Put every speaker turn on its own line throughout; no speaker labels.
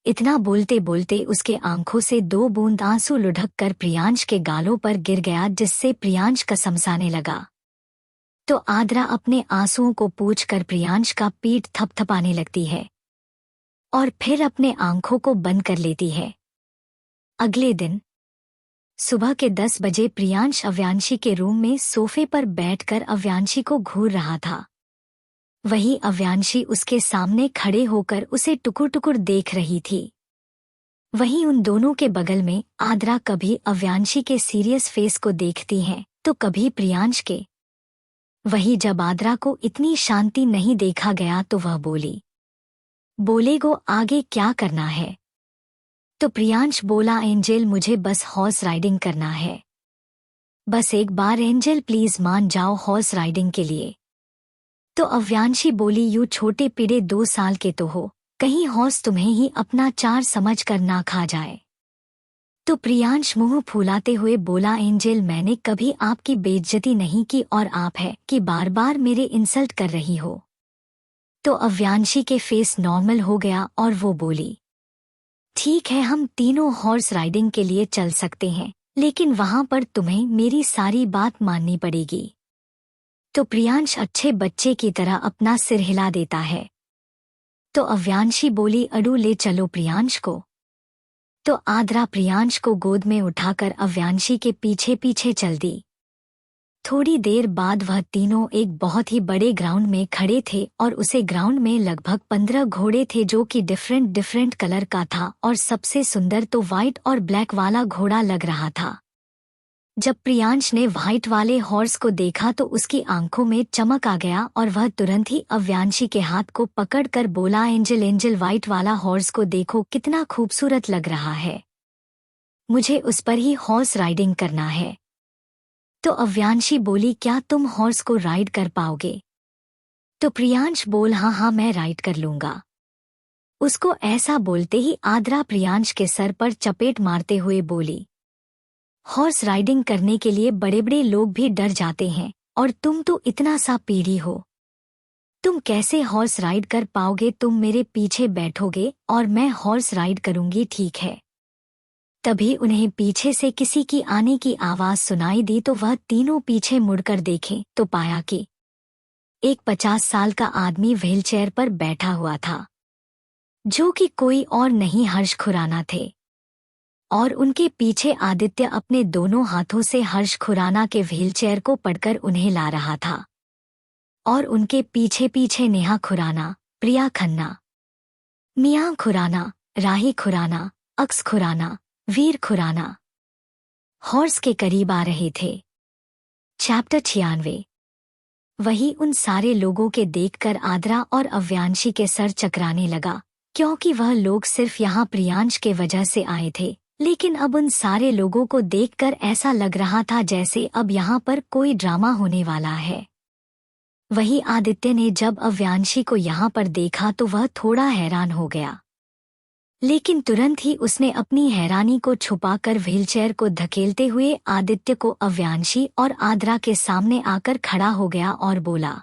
इतना बोलते बोलते उसके आंखों से 2 बूंद आंसू लुढ़क कर प्रियांश के गालों पर गिर गया, जिससे प्रियांश कसमसाने लगा। तो आद्रा अपने आंसुओं को पोंछकर प्रियांश का पीठ थपथपाने लगती है और फिर अपने आंखों को बंद कर लेती है। अगले दिन सुबह के 10 बजे प्रियांश अव्यांशी के रूम में सोफे पर बैठकर अव्यांशी को घूर रहा था। वही अव्यांशी उसके सामने खड़े होकर उसे टुकुर टुकुर देख रही थी। वहीं उन दोनों के बगल में आद्रा कभी अव्यांशी के सीरियस फेस को देखती है तो कभी प्रियांश के। वही जब आद्रा को इतनी शांति नहीं देखा गया तो वह बोलेगो आगे क्या करना है? तो प्रियांश बोला, एंजल मुझे बस हॉर्स राइडिंग करना है। बस एक बार एंजल प्लीज मान जाओ हॉर्स राइडिंग के लिए। तो अव्यांशी बोली, यू छोटे पीड़े 2 साल के तो हो, कहीं हॉर्स तुम्हें ही अपना चार समझ कर ना खा जाए। तो प्रियांश मुंह फुलाते हुए बोला, एंजल मैंने कभी आपकी बेइज्जती नहीं की और आप है कि बार बार मेरे इंसल्ट कर रही हो। तो अव्यांशी के फेस नॉर्मल हो गया और वो बोली, ठीक है हम तीनों हॉर्स राइडिंग के लिए चल सकते हैं, लेकिन वहां पर तुम्हें मेरी सारी बात माननी पड़ेगी। तो प्रियांश अच्छे बच्चे की तरह अपना सिर हिला देता है। तो अव्यांशी बोली, अडू ले चलो प्रियांश को। तो आद्रा प्रियांश को गोद में उठाकर अव्यांशी के पीछे पीछे चल दी। थोड़ी देर बाद वह तीनों एक बहुत ही बड़े ग्राउंड में खड़े थे और उसे ग्राउंड में लगभग 15 घोड़े थे जो कि डिफरेंट कलर का था और सबसे सुंदर तो व्हाइट और ब्लैक वाला घोड़ा लग रहा था। जब प्रियांश ने व्हाइट वाले हॉर्स को देखा तो उसकी आंखों में चमक आ गया और वह तुरंत ही अव्यांशी के हाथ को पकड़कर बोला, एंजल एंजल व्हाइट वाला हॉर्स को देखो कितना खूबसूरत लग रहा है, मुझे उस पर ही हॉर्स राइडिंग करना है। तो अव्यांशी बोली, क्या तुम हॉर्स को राइड कर पाओगे? तो प्रियांश बोल, हाँ मैं राइड कर लूंगा। उसको ऐसा बोलते ही आद्रा प्रियांश के सर पर चपेट मारते हुए बोली, हॉर्स राइडिंग करने के लिए बड़े बड़े लोग भी डर जाते हैं और तुम तो इतना सा पीढ़ी हो, तुम कैसे हॉर्स राइड कर पाओगे? तुम मेरे पीछे बैठोगे और मैं हॉर्स राइड करूंगी, ठीक है। तभी उन्हें पीछे से किसी की आने की आवाज सुनाई दी तो वह तीनों पीछे मुड़कर देखे तो पाया कि एक 50 साल का आदमी व्हीलचेयर पर बैठा हुआ था, जो कि कोई और नहीं हर्ष खुराना थे। और उनके पीछे आदित्य अपने दोनों हाथों से हर्ष खुराना के व्हीलचेयर को पकड़कर उन्हें ला रहा था। और उनके पीछे पीछे नेहा खुराना, प्रिया खन्ना, मियां खुराना, राही खुराना, अक्स खुराना, वीर खुराना हॉर्स के करीब आ रहे थे। चैप्टर 96। वही उन सारे लोगों के देखकर आद्रा और अव्यांशी के सर चकराने लगा, क्योंकि वह लोग सिर्फ यहाँ प्रियांश के वजह से आए थे, लेकिन अब उन सारे लोगों को देखकर ऐसा लग रहा था जैसे अब यहाँ पर कोई ड्रामा होने वाला है। वही आदित्य ने जब अव्यांशी को यहाँ पर देखा तो वह थोड़ा हैरान हो गया, लेकिन तुरंत ही उसने अपनी हैरानी को छुपाकर व्हीलचेयर को धकेलते हुए आदित्य को अव्यांशी और आद्रा के सामने आकर खड़ा हो गया और बोला,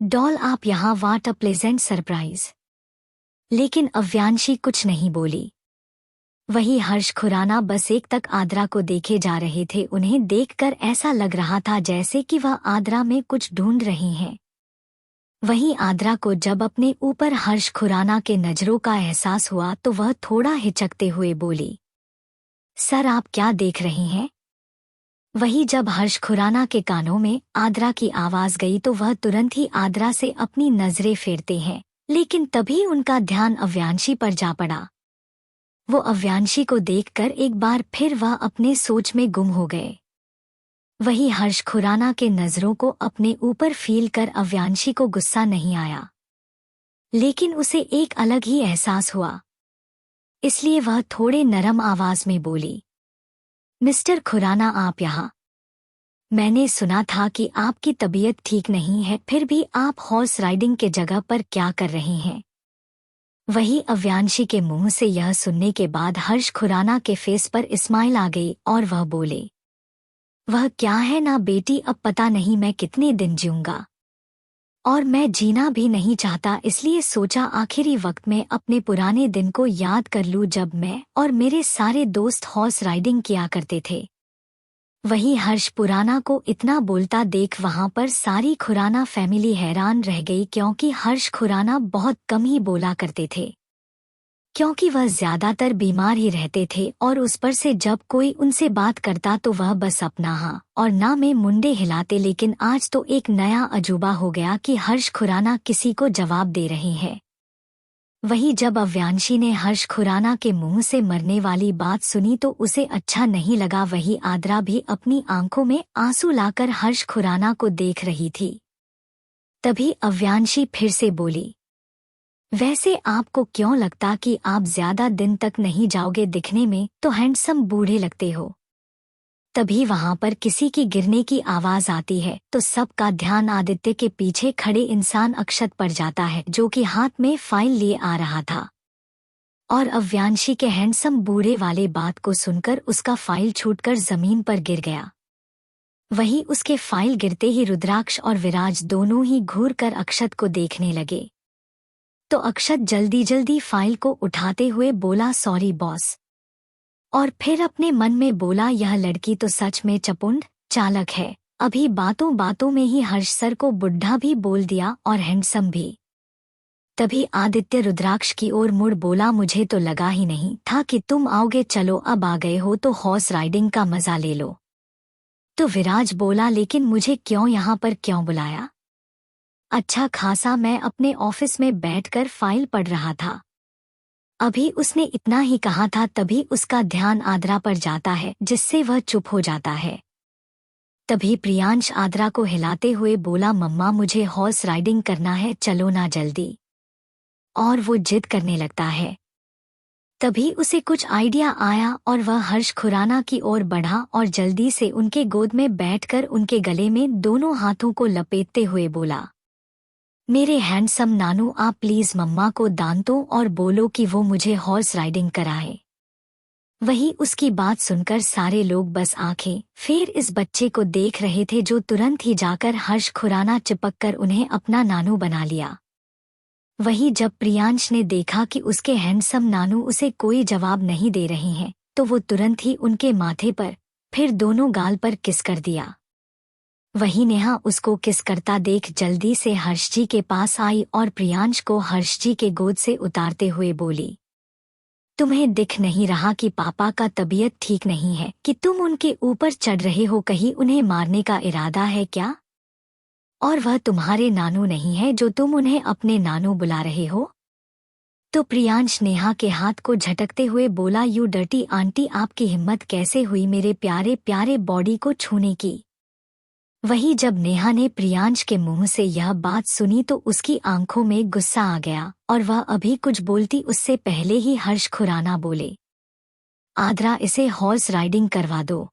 डॉल आप यहाँ, वाट अ प्लेजेंट सरप्राइज। लेकिन अव्यांशी कुछ नहीं बोली। वही हर्ष खुराना बस एक तक आद्रा को देखे जा रहे थे। उन्हें देखकर ऐसा लग रहा था जैसे कि वह आद्रा में कुछ ढूंढ रही हैं। वहीं आद्रा को जब अपने ऊपर हर्ष खुराना के नजरों का एहसास हुआ तो वह थोड़ा हिचकते हुए बोली, सर आप क्या देख रही हैं? वही जब हर्ष खुराना के कानों में आद्रा की आवाज गई तो वह तुरंत ही आद्रा से अपनी नजरें फेरते हैं, लेकिन तभी उनका ध्यान अव्यांशी पर जा पड़ा। वो अव्यांशी को देखकर एक बार फिर वह अपने सोच में गुम हो गए। वही हर्ष खुराना के नजरों को अपने ऊपर फील कर अव्यांशी को गुस्सा नहीं आया, लेकिन उसे एक अलग ही एहसास हुआ। इसलिए वह थोड़े नरम आवाज में बोली, मिस्टर खुराना आप यहाँ? मैंने सुना था कि आपकी तबीयत ठीक नहीं है, फिर भी आप हॉर्स राइडिंग के जगह पर क्या कर रही हैं? वही अव्यांशी के मुंह से यह सुनने के बाद हर्ष खुराना के फेस पर स्माइल आ गई और वह बोले, वह क्या है ना बेटी, अब पता नहीं मैं कितने दिन जीऊंगा। और मैं जीना भी नहीं चाहता, इसलिए सोचा आखिरी वक्त में अपने पुराने दिन को याद कर लूं जब मैं और मेरे सारे दोस्त हॉर्स राइडिंग किया करते थे। वही हर्ष खुराना को इतना बोलता देख वहां पर सारी खुराना फैमिली हैरान रह गई, क्योंकि हर्ष खुराना बहुत कम ही बोला करते थे, क्योंकि वह ज्यादातर बीमार ही रहते थे और उस पर से जब कोई उनसे बात करता तो वह बस अपना हाँ और ना में मुंडे हिलाते। लेकिन आज तो एक नया अजूबा हो गया कि हर्ष खुराना किसी को जवाब दे रहे हैं। वही जब अव्यांशी ने हर्ष खुराना के मुंह से मरने वाली बात सुनी तो उसे अच्छा नहीं लगा। वही आद्रा भी अपनी आंखों में आंसू लाकर हर्ष खुराना को देख रही थी। तभी अव्यांशी फिर से बोली, वैसे आपको क्यों लगता कि आप ज्यादा दिन तक नहीं जाओगे? दिखने में तो हैंडसम बूढ़े लगते हो। तभी वहां पर किसी की गिरने की आवाज आती है तो सबका ध्यान आदित्य के पीछे खड़े इंसान अक्षत पर जाता है, जो कि हाथ में फाइल लिए आ रहा था। और अव्यांशी के हैंडसम बूढ़े वाले बात को सुनकर उसका फाइल छूटकर जमीन पर गिर गया। वही उसके फाइल गिरते ही रुद्राक्ष और विराज दोनों ही घूर कर अक्षत को देखने लगे। तो अक्षत जल्दी जल्दी फाइल को उठाते हुए बोला, सॉरी बॉस। और फिर अपने मन में बोला, यह लड़की तो सच में चपुंड चालक है। अभी बातों बातों में ही हर्ष सर को बुढ़ा भी बोल दिया और हैंडसम भी। तभी आदित्य रुद्राक्ष की ओर मुड़ बोला, मुझे तो लगा ही नहीं था कि तुम आओगे। चलो अब आ गए हो तो हॉर्स राइडिंग का मजा ले लो। तो विराज बोला, लेकिन मुझे यहाँ पर क्यों बुलाया? अच्छा खासा मैं अपने ऑफिस में बैठकर फाइल पढ़ रहा था। अभी उसने इतना ही कहा था, तभी उसका ध्यान आद्रा पर जाता है, जिससे वह चुप हो जाता है। तभी प्रियांश आद्रा को हिलाते हुए बोला, मम्मा मुझे हॉर्स राइडिंग करना है, चलो ना जल्दी। और वो जिद करने लगता है। तभी उसे कुछ आइडिया आया और वह हर्ष खुराना की ओर बढ़ा और जल्दी से उनके गोद में बैठकर उनके गले में दोनों हाथों को लपेटते हुए बोला, मेरे हैंडसम नानू, आप प्लीज मम्मा को दान दो और बोलो कि वो मुझे हॉर्स राइडिंग कराए। वही उसकी बात सुनकर सारे लोग बस आंखें फेर इस बच्चे को देख रहे थे, जो तुरंत ही जाकर हर्ष खुराना चिपककर उन्हें अपना नानू बना लिया। वही जब प्रियांश ने देखा कि उसके हैंडसम नानू उसे कोई जवाब नहीं दे रहे हैं तो वो तुरंत ही उनके माथे पर फिर दोनों गाल पर किस कर दिया। वही नेहा उसको किस करता देख जल्दी से हर्ष जी के पास आई और प्रियांश को हर्ष जी के गोद से उतारते हुए बोली, तुम्हें दिख नहीं रहा कि पापा का तबीयत ठीक नहीं है कि तुम उनके ऊपर चढ़ रहे हो? कहीं उन्हें मारने का इरादा है क्या? और वह तुम्हारे नानू नहीं है जो तुम उन्हें अपने नानू बुला रहे हो? तो प्रियांश नेहा के हाथ को झटकते हुए बोला, यू डर्टी आंटी, आपकी हिम्मत कैसे हुई मेरे प्यारे प्यारे बॉडी को छूने की? वही जब नेहा ने प्रियांश के मुंह से यह बात सुनी तो उसकी आंखों में गुस्सा आ गया और वह अभी कुछ बोलती उससे पहले ही हर्ष खुराना बोले, आद्रा इसे हॉर्स राइडिंग करवा दो।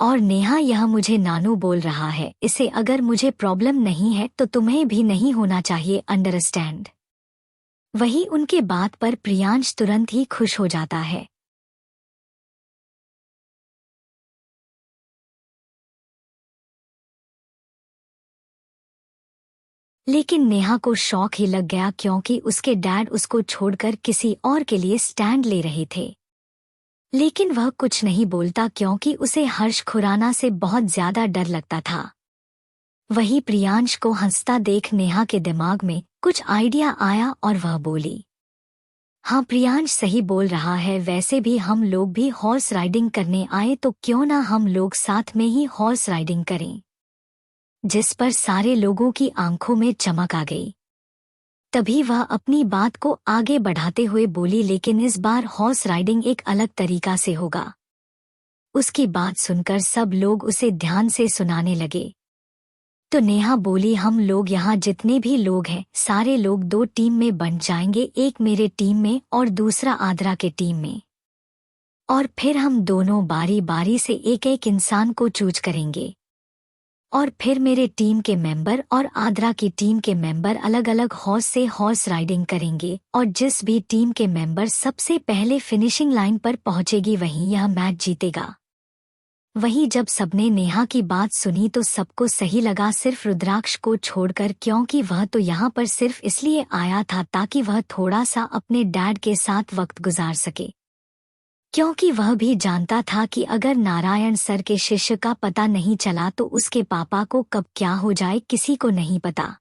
और नेहा यह मुझे नानू बोल रहा है, इसे अगर मुझे प्रॉब्लम नहीं है तो तुम्हें भी नहीं होना चाहिए, अंडरस्टैंड? वही उनके बात पर प्रियांश तुरंत ही खुश हो जाता है। लेकिन नेहा को शौक ही लग गया, क्योंकि उसके डैड उसको छोड़कर किसी और के लिए स्टैंड ले रहे थे। लेकिन वह कुछ नहीं बोलता, क्योंकि उसे हर्ष खुराना से बहुत ज्यादा डर लगता था। वही प्रियांश को हंसता देख नेहा के दिमाग में कुछ आइडिया आया और वह बोली, हाँ प्रियांश सही बोल रहा है, वैसे भी हम लोग भी हॉर्स राइडिंग करने आए तो क्यों ना हम लोग साथ में ही हॉर्स राइडिंग करें। जिस पर सारे लोगों की आंखों में चमक आ गई। तभी वह अपनी बात को आगे बढ़ाते हुए बोली, लेकिन इस बार हॉर्स राइडिंग एक अलग तरीका से होगा। उसकी बात सुनकर सब लोग उसे ध्यान से सुनाने लगे। तो नेहा बोली, हम लोग यहाँ जितने भी लोग हैं सारे लोग 2 टीम में बंट जाएंगे, एक मेरे टीम में और दूसरा आद्रा के टीम में। और फिर हम दोनों बारी बारी से एक एक इंसान को चूज करेंगे। और फिर मेरे टीम के मेंबर और आद्रा की टीम के मेंबर अलग अलग हॉर्स से हॉर्स राइडिंग करेंगे, और जिस भी टीम के मेंबर सबसे पहले फिनिशिंग लाइन पर पहुंचेगी वही यह मैच जीतेगा। वहीं जब सबने नेहा की बात सुनी तो सबको सही लगा, सिर्फ रुद्राक्ष को छोड़कर, क्योंकि वह तो यहाँ पर सिर्फ इसलिए आया था ताकि वह थोड़ा सा अपने डैड के साथ वक्त गुजार सके, क्योंकि वह भी जानता था कि अगर नारायण सर के शिष्य का पता नहीं चला तो उसके पापा को कब क्या हो जाए किसी को नहीं पता।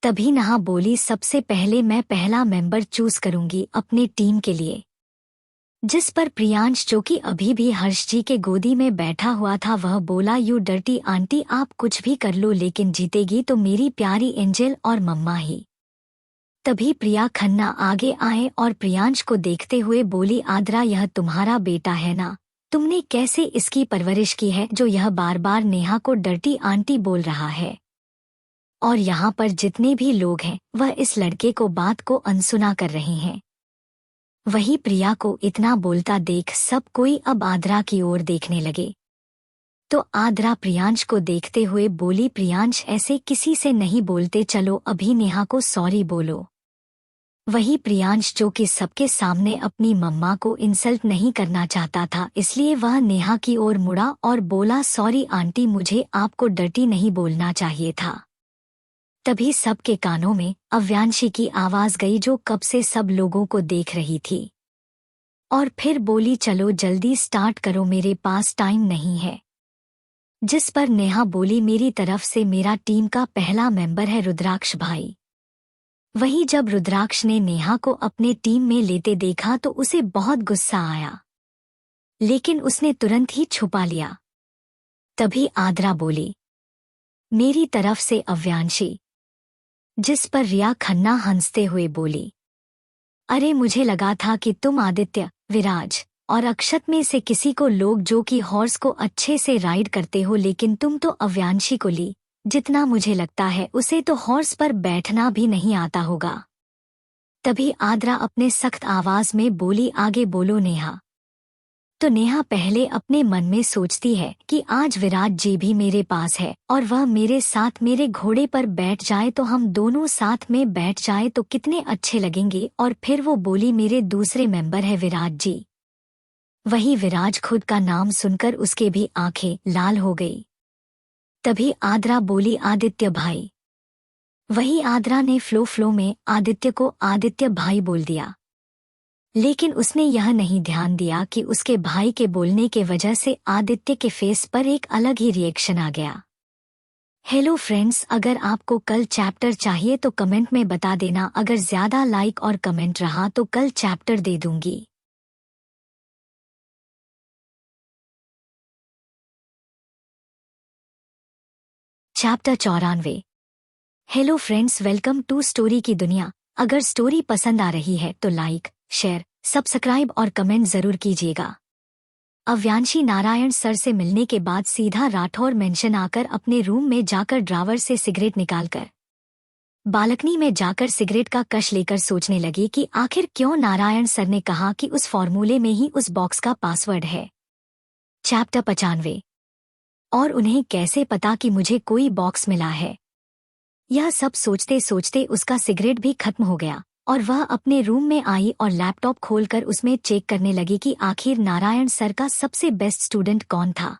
तभी नेहा बोली, सबसे पहले मैं पहला मेंबर चूज करूंगी अपने टीम के लिए। जिस पर प्रियांश, जो कि अभी भी हर्ष जी के गोदी में बैठा हुआ था, वह बोला, यू डर्टी आंटी, आप कुछ भी कर लो लेकिन जीतेगी तो मेरी प्यारी एंजल और मम्मा ही। तभी प्रिया खन्ना आगे आए और प्रियांश को देखते हुए बोली, आद्रा यह तुम्हारा बेटा है ना, तुमने कैसे इसकी परवरिश की है जो यह बार बार नेहा को डर्टी आंटी बोल रहा है। और यहाँ पर जितने भी लोग हैं वह इस लड़के को बात को अनसुना कर रहे हैं। वही प्रिया को इतना बोलता देख सब कोई अब आद्रा की ओर देखने लगे। तो आद्रा प्रियांश को देखते हुए बोली, प्रियांश ऐसे किसी से नहीं बोलते, चलो अभी नेहा को सॉरी बोलो। वही प्रियांश, जो कि सबके सामने अपनी मम्मा को इंसल्ट नहीं करना चाहता था, इसलिए वह नेहा की ओर मुड़ा और बोला, सॉरी आंटी, मुझे आपको डर्टी नहीं बोलना चाहिए था। तभी सबके कानों में अव्यांशी की आवाज गई, जो कब से सब लोगों को देख रही थी, और फिर बोली, चलो जल्दी स्टार्ट करो, मेरे पास टाइम नहीं है। जिस पर नेहा बोली, मेरी तरफ से मेरा टीम का पहला मेंबर है रुद्राक्ष भाई। वहीं जब रुद्राक्ष ने नेहा को अपने टीम में लेते देखा तो उसे बहुत गुस्सा आया, लेकिन उसने तुरंत ही छुपा लिया। तभी आद्रा बोली, मेरी तरफ से अव्यांशी। जिस पर रिया खन्ना हंसते हुए बोली, अरे मुझे लगा था कि तुम आदित्य, विराज और अक्षत में से किसी को लोग जो कि हॉर्स को अच्छे से राइड करते हो, लेकिन तुम तो अव्यांशी को ली। जितना मुझे लगता है उसे तो हॉर्स पर बैठना भी नहीं आता होगा। तभी आद्रा अपने सख्त आवाज में बोली, आगे बोलो नेहा। तो नेहा पहले अपने मन में सोचती है कि आज विराट जी भी मेरे पास है और वह मेरे साथ मेरे घोड़े पर बैठ जाए तो हम दोनों साथ में बैठ जाए तो कितने अच्छे लगेंगे। और फिर वो बोली, मेरे दूसरे मेंबर है विराट जी। वही विराज खुद का नाम सुनकर उसके भी आंखें लाल हो गई। तभी आद्रा बोली, आदित्य भाई। वही आद्रा ने फ्लो में आदित्य को आदित्य भाई बोल दिया, लेकिन उसने यह नहीं ध्यान दिया कि उसके भाई के बोलने के वजह से आदित्य के फेस पर एक अलग ही रिएक्शन आ गया। हेलो फ्रेंड्स, अगर आपको कल चैप्टर चाहिए तो कमेंट में बता देना, अगर ज्यादा लाइक और कमेंट रहा तो कल चैप्टर दे दूंगी। Chapter 94। Hello friends, welcome to story की दुनिया। अगर स्टोरी पसंद आ रही है तो लाइक, शेयर, सब्सक्राइब और कमेंट जरूर कीजिएगा। अव्यांशी नारायण सर से मिलने के बाद सीधा राठौर मेंशन आकर अपने रूम में जाकर ड्रावर से सिगरेट निकालकर बालकनी में जाकर सिगरेट का कश लेकर सोचने लगी कि आखिर क्यों नारायण सर ने कहा कि उस फॉर्मूले में ही उस बॉक्स का पासवर्ड है। चैप्टर 95। और उन्हें कैसे पता कि मुझे कोई बॉक्स मिला है। यह सब सोचते सोचते उसका सिगरेट भी खत्म हो गया और वह अपने रूम में आई और लैपटॉप खोलकर उसमें चेक करने लगी कि आखिर नारायण सर का सबसे बेस्ट स्टूडेंट कौन था,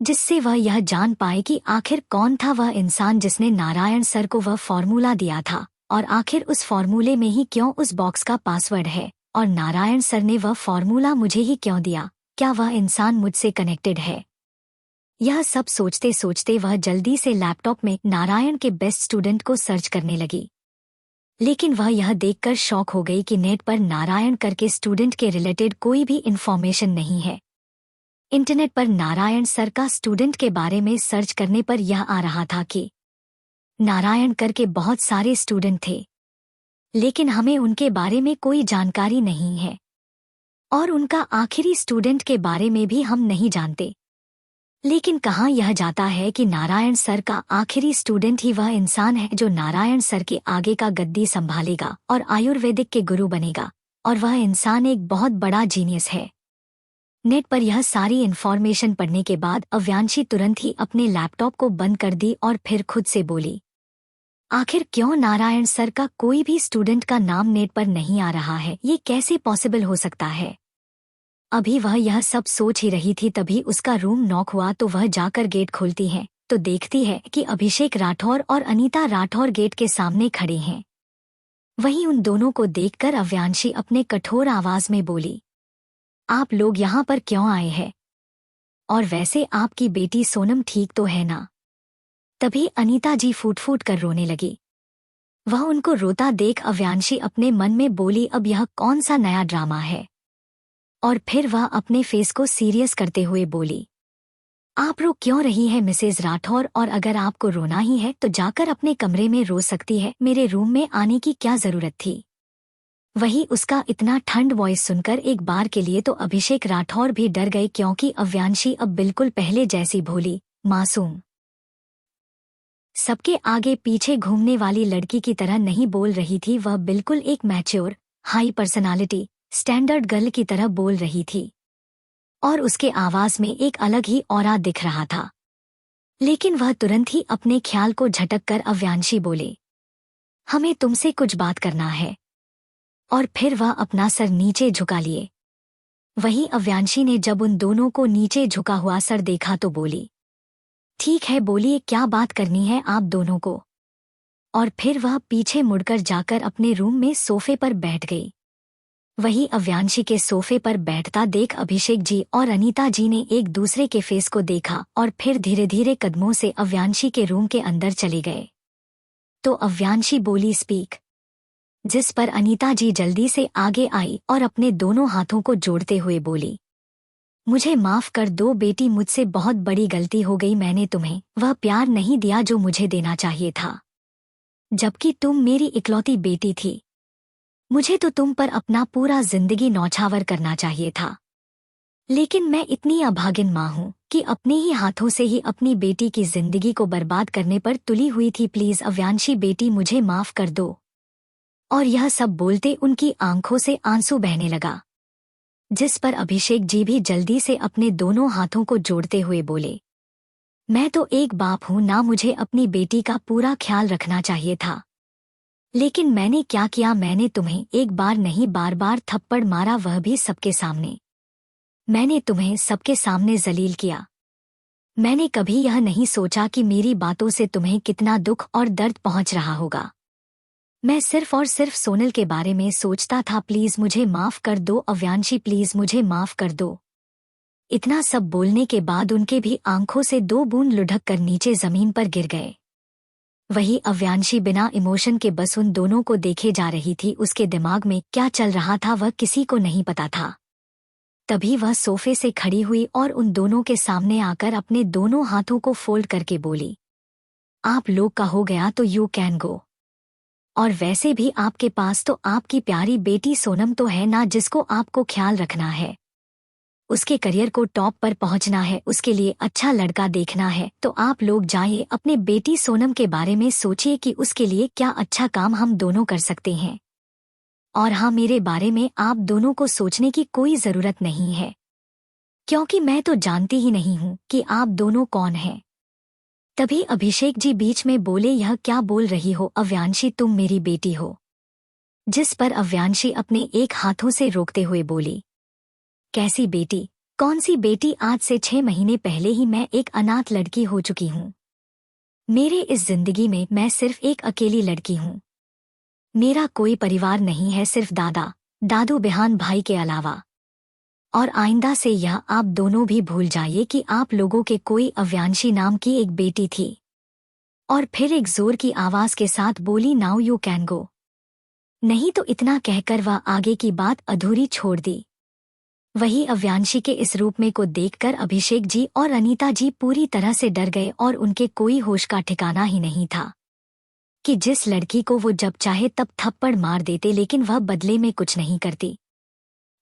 जिससे वह यह जान पाए कि आखिर कौन था वह इंसान जिसने नारायण सर को वह फॉर्मूला दिया था, और आखिर उस फॉर्मूले में ही क्यों उस बॉक्स का पासवर्ड है, और नारायण सर ने वह फॉर्मूला मुझे ही क्यों दिया, क्या वह इंसान मुझसे कनेक्टेड है। यह सब सोचते सोचते वह जल्दी से लैपटॉप में नारायण के बेस्ट स्टूडेंट को सर्च करने लगी, लेकिन वह यह देखकर शॉक हो गई कि नेट पर नारायण करके स्टूडेंट के रिलेटेड कोई भी इंफॉर्मेशन नहीं है। इंटरनेट पर नारायण सर का स्टूडेंट के बारे में सर्च करने पर यह आ रहा था कि नारायण करके बहुत सारे स्टूडेंट थे, लेकिन हमें उनके बारे में कोई जानकारी नहीं है और उनका आखिरी स्टूडेंट के बारे में भी हम नहीं जानते। लेकिन कहाँ यह जाता है कि नारायण सर का आखिरी स्टूडेंट ही वह इंसान है जो नारायण सर के आगे का गद्दी संभालेगा और आयुर्वेदिक के गुरु बनेगा, और वह इंसान एक बहुत बड़ा जीनियस है। नेट पर यह सारी इन्फॉर्मेशन पढ़ने के बाद अव्यांशी तुरंत ही अपने लैपटॉप को बंद कर दी और फिर खुद से बोली, आखिर क्यों नारायण सर का कोई भी स्टूडेंट का नाम नेट पर नहीं आ रहा है, ये कैसे पॉसिबल हो सकता है। अभी वह यह सब सोच ही रही थी तभी उसका रूम नॉक हुआ तो वह जाकर गेट खोलती है तो देखती है कि अभिषेक राठौर और अनीता राठौर गेट के सामने खड़े हैं। वहीं उन दोनों को देखकर अव्यांशी अपने कठोर आवाज में बोली, आप लोग यहाँ पर क्यों आए हैं? और वैसे आपकी बेटी सोनम ठीक तो है ना? तभी अनीता जी फूट फूट कर रोने लगी। वह उनको रोता देख अव्यांशी अपने मन में बोली, अब यह कौन सा नया ड्रामा है? और फिर वह अपने फेस को सीरियस करते हुए बोली, आप रो क्यों रही है मिसेज राठौर, और अगर आपको रोना ही है तो जाकर अपने कमरे में रो सकती है, मेरे रूम में आने की क्या जरूरत थी? वही उसका इतना ठंड वॉइस सुनकर एक बार के लिए तो अभिषेक राठौर भी डर गए क्योंकि अव्यांशी अब बिल्कुल पहले जैसी भोली, मासूम, सबके आगे पीछे घूमने वाली लड़की की तरह नहीं बोल रही थी। वह बिल्कुल एक mature, high personality, standard girl की तरह बोल रही थी और उसके आवाज में एक अलग ही ऑरा दिख रहा था। लेकिन वह तुरंत ही अपने ख्याल को झटक कर अव्यांशी बोले, हमें तुमसे कुछ बात करना है। और फिर वह अपना सर नीचे झुका लिए। वहीं अव्यांशी ने जब उन दोनों को नीचे झुका हुआ सर देखा तो बोली, ठीक है बोलिए, क्या बात करनी है आप दोनों को? और फिर वह पीछे मुड़कर जाकर अपने रूम में सोफे पर बैठ गई। वहीं अव्यांशी के सोफे पर बैठता देख अभिषेक जी और अनीता जी ने एक दूसरे के फेस को देखा और फिर धीरे धीरे कदमों से अव्यांशी के रूम के अंदर चले गए। तो अव्यांशी बोली, स्पीक। जिस पर अनीता जी जल्दी से आगे आई और अपने दोनों हाथों को जोड़ते हुए बोली, मुझे माफ कर दो बेटी, मुझसे बहुत बड़ी गलती हो गई। मैंने तुम्हें वह प्यार नहीं दिया जो मुझे देना चाहिए था, जबकि तुम मेरी इकलौती बेटी थी। मुझे तो तुम पर अपना पूरा जिंदगी नौछावर करना चाहिए था, लेकिन मैं इतनी अभागिन माँ हूँ कि अपने ही हाथों से ही अपनी बेटी की जिंदगी को बर्बाद करने पर तुली हुई थी। प्लीज अव्यांशी बेटी, मुझे माफ कर दो। और यह सब बोलते उनकी आंखों से आंसू बहने लगा, जिस पर अभिषेक जी भी जल्दी से अपने दोनों हाथों को जोड़ते हुए बोले, मैं तो एक बाप हूं ना, मुझे अपनी बेटी का पूरा ख्याल रखना चाहिए था। लेकिन मैंने क्या किया? मैंने तुम्हें एक बार नहीं बार बार थप्पड़ मारा, वह भी सबके सामने। मैंने तुम्हें सबके सामने जलील किया। मैंने कभी यह नहीं सोचा कि मेरी बातों से तुम्हें कितना दुख और दर्द पहुंच रहा होगा। मैं सिर्फ और सिर्फ सोनल के बारे में सोचता था। प्लीज मुझे माफ कर दो अव्यांशी, प्लीज मुझे माफ कर दो। इतना सब बोलने के बाद उनके भी आंखों से दो बूंद लुढ़क कर नीचे जमीन पर गिर गए। वही अव्यांशी बिना इमोशन के बस उन दोनों को देखे जा रही थी। उसके दिमाग में क्या चल रहा था वह किसी को नहीं पता था। तभी वह सोफे से खड़ी हुई और उन दोनों के सामने आकर अपने दोनों हाथों को फोल्ड करके बोली, आप लोग का हो गया तो यू कैन गो। और वैसे भी आपके पास तो आपकी प्यारी बेटी सोनम तो है ना, जिसको आपको ख्याल रखना है। उसके करियर को टॉप पर पहुंचना है, उसके लिए अच्छा लड़का देखना है। तो आप लोग जाइए, अपने बेटी सोनम के बारे में सोचिए कि उसके लिए क्या अच्छा काम हम दोनों कर सकते हैं। और हाँ, मेरे बारे में आप दोनों को सोचने की कोई जरूरत नहीं है, क्योंकि मैं तो जानती ही नहीं हूँ कि आप दोनों कौन हैं। तभी अभिषेक जी बीच में बोले, यह क्या बोल रही हो अव्यांशी, तुम मेरी बेटी हो। जिस पर अव्यांशी अपने एक हाथों से रोकते हुए बोली, कैसी बेटी? कौन सी बेटी? आज से 6 महीने पहले ही मैं एक अनाथ लड़की हो चुकी हूँ। मेरे इस जिंदगी में मैं सिर्फ एक अकेली लड़की हूँ। मेरा कोई परिवार नहीं है, सिर्फ दादा दादू बिहान भाई के अलावा। और आइंदा से यह आप दोनों भी भूल जाइए कि आप लोगों के कोई अव्यांशी नाम की एक बेटी थी। और फिर एक जोर की आवाज के साथ बोली, नाउ यू कैन गो। नहीं तो इतना कहकर वह आगे की बात अधूरी छोड़ दी। वही अव्यांशी के इस रूप में को देखकर अभिषेक जी और अनीता जी पूरी तरह से डर गए और उनके कोई होश का ठिकाना ही नहीं था कि जिस लड़की को वो जब चाहे तब थप्पड़ मार देते, लेकिन वह बदले में कुछ नहीं करती।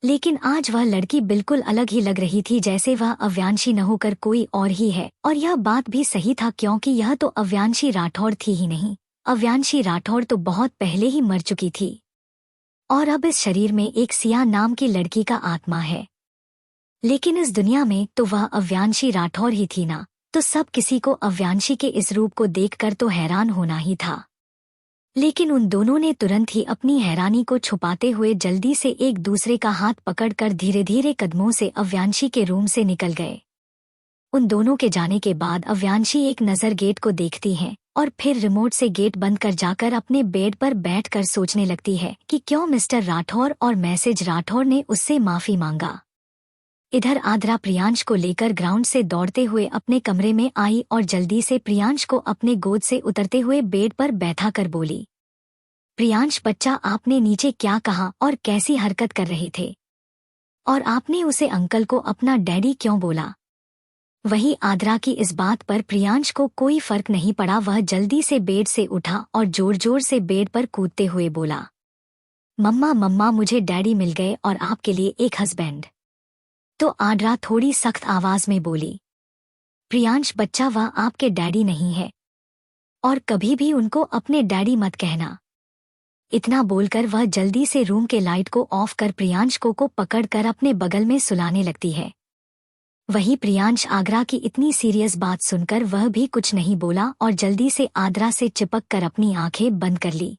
लेकिन आज वह लड़की बिल्कुल अलग ही लग रही थी, जैसे वह अव्यांशी न होकर कोई और ही है। और यह बात भी सही था, क्योंकि यह तो अव्यांशी राठौर थी ही नहीं। अव्यांशी राठौर तो बहुत पहले ही मर चुकी थी और अब इस शरीर में एक सिया नाम की लड़की का आत्मा है। लेकिन इस दुनिया में तो वह अव्यांशी राठौर ही थी ना, तो सब किसी को अव्यांशी के इस रूप को देखकर तो हैरान होना ही था। लेकिन उन दोनों ने तुरंत ही अपनी हैरानी को छुपाते हुए जल्दी से एक दूसरे का हाथ पकड़कर धीरे धीरे कदमों से अव्यांशी के रूम से निकल गए। उन दोनों के जाने के बाद अव्यांशी एक नज़र गेट को देखती है और फिर रिमोट से गेट बंद कर जाकर अपने बेड पर बैठकर सोचने लगती है कि क्यों मिस्टर राठौर और मैसेज राठौर ने उससे माफी मांगा। इधर आद्रा प्रियांश को लेकर ग्राउंड से दौड़ते हुए अपने कमरे में आई और जल्दी से प्रियांश को अपने गोद से उतरते हुए बेड पर बैठा कर बोली, प्रियांश बच्चा, आपने नीचे क्या कहा और कैसी हरकत कर रहे थे? और आपने उसे अंकल को अपना डैडी क्यों बोला? वही आद्रा की इस बात पर प्रियांश को कोई फर्क नहीं पड़ा। वह जल्दी से बेड से उठा और जोर जोर से बेड पर कूदते हुए बोला, मम्मा मम्मा, मुझे डैडी मिल गए और आपके लिए एक हस्बैंड। तो आद्रा थोड़ी सख्त आवाज में बोली, प्रियांश बच्चा, वह आपके डैडी नहीं है और कभी भी उनको अपने डैडी मत कहना। इतना बोलकर वह जल्दी से रूम के लाइट को ऑफ कर प्रियांश को पकड़कर अपने बगल में सुलाने लगती है। वहीं प्रियांश आद्रा की इतनी सीरियस बात सुनकर वह भी कुछ नहीं बोला और जल्दी से आद्रा से चिपक कर अपनी आंखें बंद कर ली।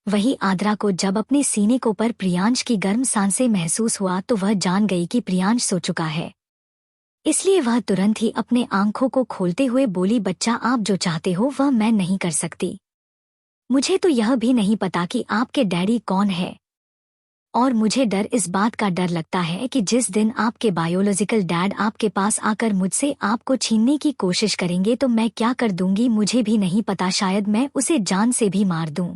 वही आद्रा को जब अपने सीने को पर प्रियांश की गर्म सांसें महसूस हुआ तो वह जान गई कि प्रियांश सो चुका है। इसलिए वह तुरंत ही अपने आंखों को खोलते हुए बोली, बच्चा, आप जो चाहते हो वह मैं नहीं कर सकती। मुझे तो यह भी नहीं पता कि आपके डैडी कौन है और मुझे इस बात का डर लगता है कि जिस दिन आपके बायोलॉजिकल डैड आपके पास आकर मुझसे आपको छीनने की कोशिश करेंगे तो मैं क्या कर दूंगी मुझे भी नहीं पता, शायद मैं उसे जान से भी मार दूं।